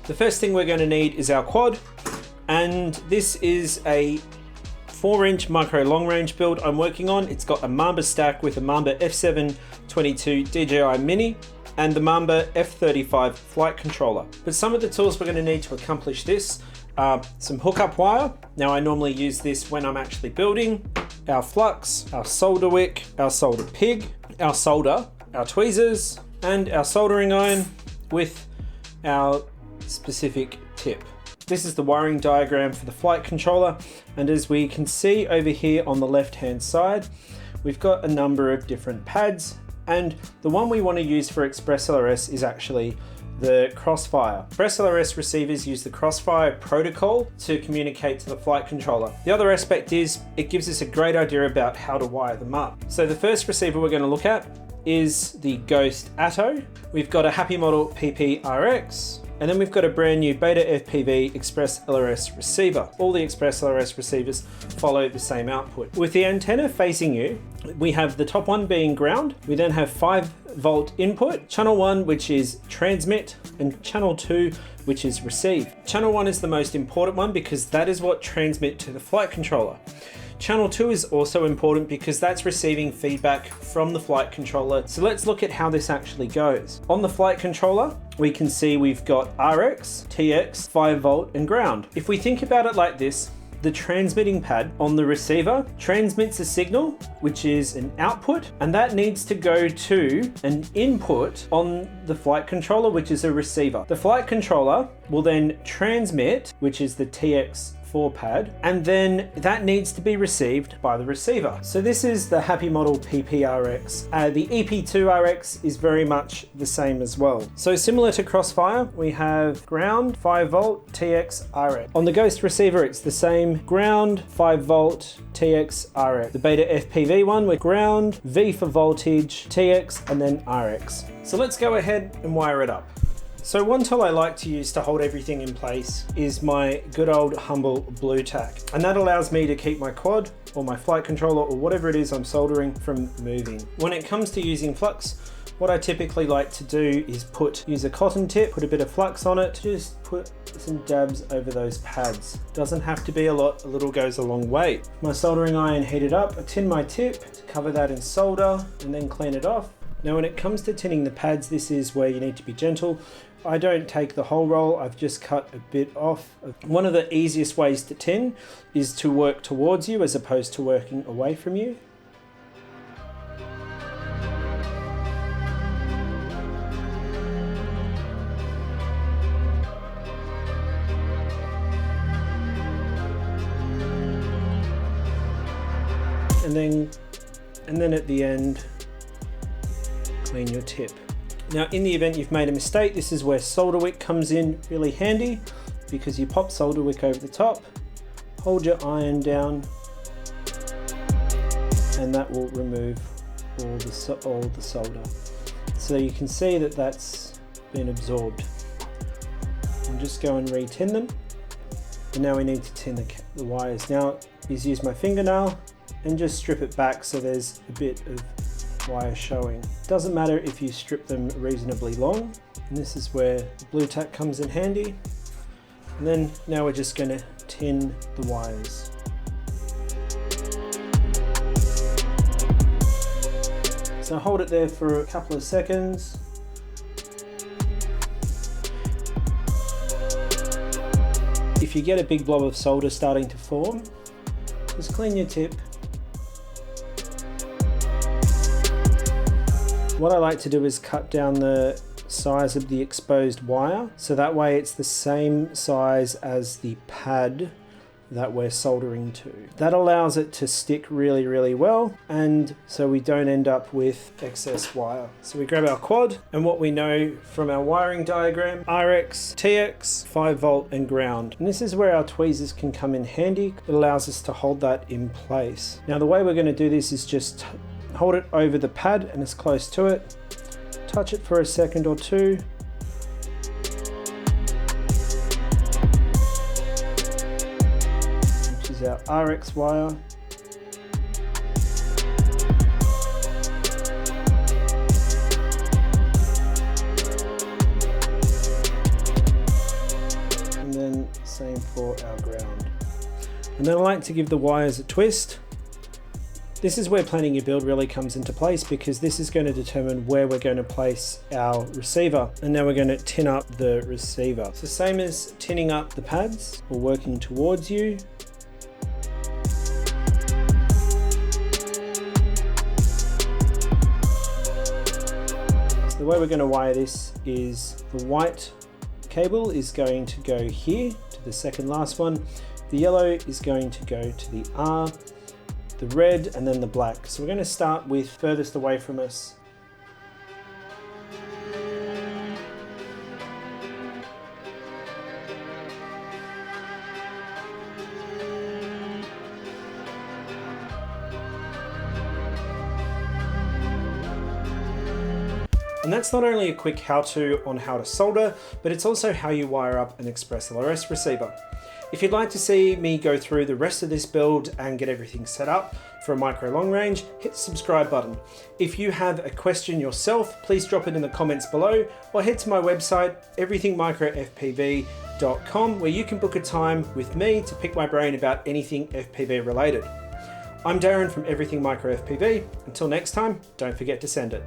The first thing we're going to need is our quad, and this is a 4-inch micro long range build I'm working on. It's got a Mamba stack with a Mamba F722 DJI Mini and the Mamba F35 flight controller. But some of the tools we're going to need to accomplish this are some hookup wire. Now I normally use this when I'm actually building, our flux, our solder wick, our solder pig, our solder, our tweezers, and our soldering iron with our specific tip. This is the wiring diagram for the flight controller, and as we can see over here on the left hand side, we've got a number of different pads, and the one we want to use for ExpressLRS is actually the Crossfire. ExpressLRS receivers use the Crossfire protocol to communicate to the flight controller. The other aspect is it gives us a great idea about how to wire them up. So the first receiver we're going to look at is the Ghost Atto. We've got a HappyModel PPRX, and then we've got a brand new BetaFPV ExpressLRS receiver. All the ExpressLRS receivers follow the same output. With the antenna facing you, we have the top one being ground. We then have 5-volt input, channel 1, which is transmit, and channel 2, which is receive. Channel 1 is the most important one because that is what transmits to the flight controller. Channel 2 is also important because that's receiving feedback from the flight controller. So let's look at how this actually goes. On the flight controller, we can see we've got RX, TX, 5-volt, and ground. If we think about it like this, the transmitting pad on the receiver transmits a signal, which is an output, and that needs to go to an input on the flight controller, which is a receiver. The flight controller will then transmit, which is the TX4 pad, and then that needs to be received by the receiver. So this is the HappyModel PPRX. The EP2RX is very much the same as well. So similar to Crossfire, we have ground, 5-volt, TX, RX. On the Ghost receiver, it's the same, ground, 5-volt, TX, RX. The BetaFPV one with ground, V for voltage, TX, and then RX. So let's go ahead and wire it up. So one tool I like to use to hold everything in place is my good old humble blue tack. And that allows me to keep my quad or my flight controller or whatever it is I'm soldering from moving. When it comes to using flux, what I typically like to do is use a cotton tip, put a bit of flux on it, just put some dabs over those pads. Doesn't have to be a lot, a little goes a long way. My soldering iron heated up, I tin my tip to cover that in solder and then clean it off. Now when it comes to tinning the pads, this is where you need to be gentle. I don't take the whole roll, I've just cut a bit off. One of the easiest ways to tin is to work towards you as opposed to working away from you. And then at the end, clean your tip. Now, in the event you've made a mistake, this is where solder wick comes in really handy because you pop solder wick over the top, hold your iron down, and that will remove all the solder. So you can see that that's been absorbed. I'll just go and re-tin them. And now we need to tin the wires. Now, is use my fingernail and just strip it back so there's a bit of wire showing. Doesn't matter if you strip them reasonably long, and this is where the blue tack comes in handy. And then now we're just going to tin the wires. So hold it there for a couple of seconds. If you get a big blob of solder starting to form, just clean your tip. What I like to do is cut down the size of the exposed wire, so that way it's the same size as the pad that we're soldering to. That allows it to stick really, really well, and so we don't end up with excess wire. So we grab our quad, and what we know from our wiring diagram, RX, TX, 5-volt, and ground. And this is where our tweezers can come in handy. It allows us to hold that in place. Now the way we're going to do this is just hold it over the pad and as close to it, touch it for a second or two, which is our RX wire. same for our ground. And then I like to give the wires a twist. This is where planning your build really comes into place, because this is going to determine where we're going to place our receiver. And now we're going to tin up the receiver. So same as tinning up the pads, or working towards you. So the way we're going to wire this is the white cable is going to go here to the second last one. The yellow is going to go to the R, the red, and then the black. So we're going to start with furthest away from us. And that's not only a quick how-to on how to solder, but it's also how you wire up an ExpressLRS receiver. If you'd like to see me go through the rest of this build and get everything set up for a micro long range, hit the subscribe button. If you have a question yourself, please drop it in the comments below, or head to my website, everythingmicrofpv.com, where you can book a time with me to pick my brain about anything FPV related. I'm Darren from Everything Micro FPV. Until next time, don't forget to send it.